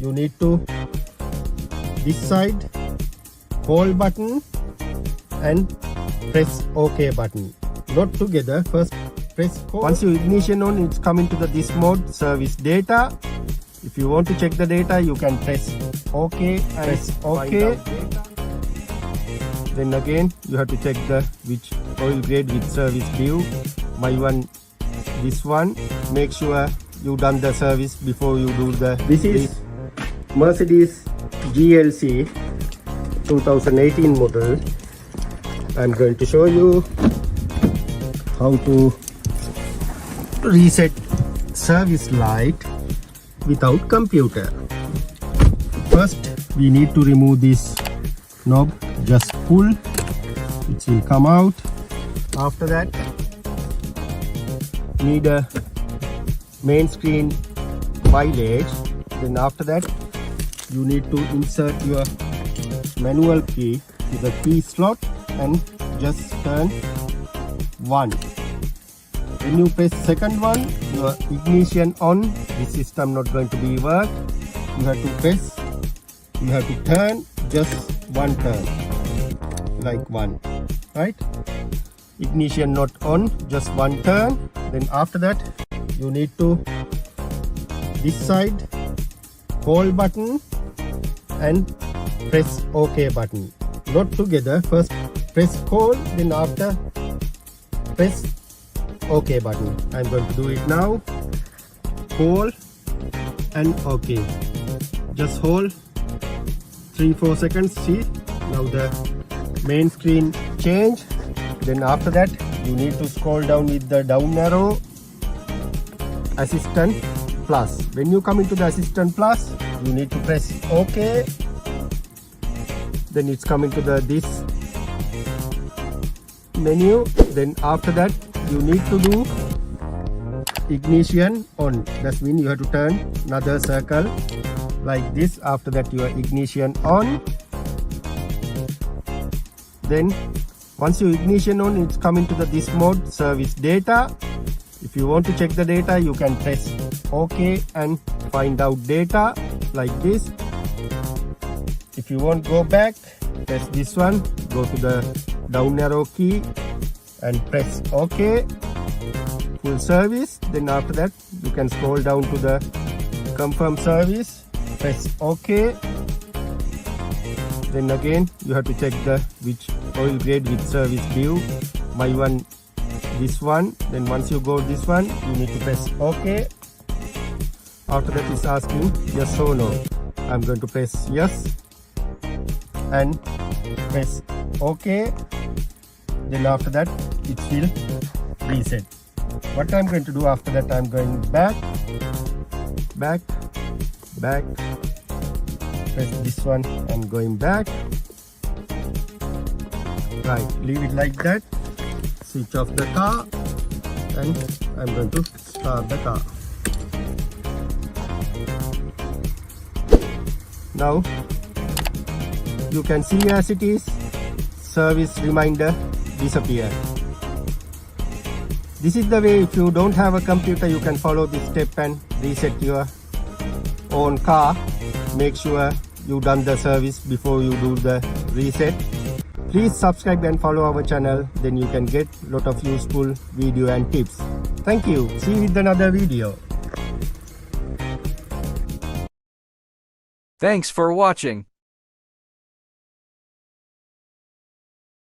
you need to this side, hold button and press OK button. Not together, first press hold. Once your ignition on, it's coming to this mode, service data. If you want to check the data, you can press OK and press OK. Then again you have to check which oil grade with service due. My one, this one. Make sure you done the service before you do the. This is Mercedes GLC 2018 model. I'm going to show you how to reset service light without computer. First we need to remove this knob. Just pull, it will come out. After that need a main screen mileage. Then after that you need to insert your manual key to the key slot and just turn 1. When you press second one, your ignition on. The system not going to be work. You have to press, you have to turn just one turn, like one, right? Ignition not on, just one turn. Then after that you need to this side, hold button and press OK button. Not together, first press hold, then after press OK button. I'm going to do it now. Hold and OK. Just hold 3-4 seconds. See, now the main screen change. Then after that you need to scroll down with the down arrow, assistant plus. When you come into the assistant plus, you need to press OK. Then it's coming to this menu. Then after that you need to do ignition on. That means you have to turn another circle like this. After that your ignition on. Then once your ignition on, it's coming to this mode, service data. If you want to check the data, you can press OK and find out data like this. If you want go back, press this one, go to the down arrow key and press OK. Full service. Then after that you can scroll down to the confirm service, press OK. Then again you have to check which oil grade with service due. My one, this one. Then once you go this one, you need to press OK. After that it's asking yes or no. I'm going to press yes and press OK. Then after that it will reset. What I'm going to do after that, I'm going back, press this one and going back. Right, leave it like that. Switch off the car and I'm going to start the car. Now you can see as it is, service reminder disappeared. This is the way. If you don't have a computer, you can follow this step and reset your own car. Make sure you done the service before you do the reset. Please subscribe and follow our channel, then you can get lot of useful video and tips. Thank you. See you with another video. Thanks for watching.